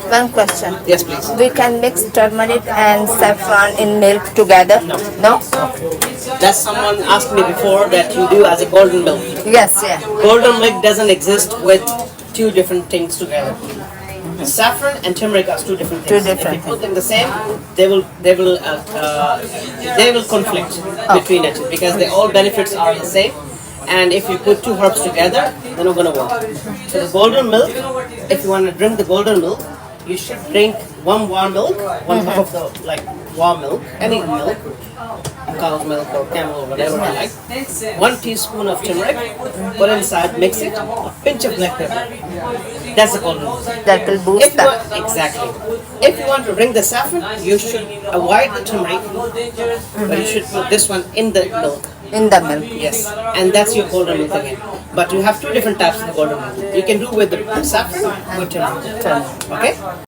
One question. Yes, please. We can mix turmeric and saffron in milk together? No? That's someone asked me before that you do as a golden milk. Yes, yeah. Golden milk doesn't exist with two different things together. Saffron and turmeric are two different Two things. different If you put them the same, they will conflict between it because the all benefits are the same. And if you put two herbs together, they're not gonna work. So the golden milk, if you want to drink the golden milk, you should drink one warm milk, one cup of the warm milk, any milk, cow's milk or camel or whatever you like. 1 teaspoon of turmeric, put inside, mix it, a pinch of black pepper. That's the golden milk. That will boost that. Exactly. If you want to drink the saffron, you should avoid the turmeric, but you should put this one in the milk. In the milk. Yes, and that's your golden milk again. But you have two different types of the golden milk. You can do with the saffron or turmeric. Okay?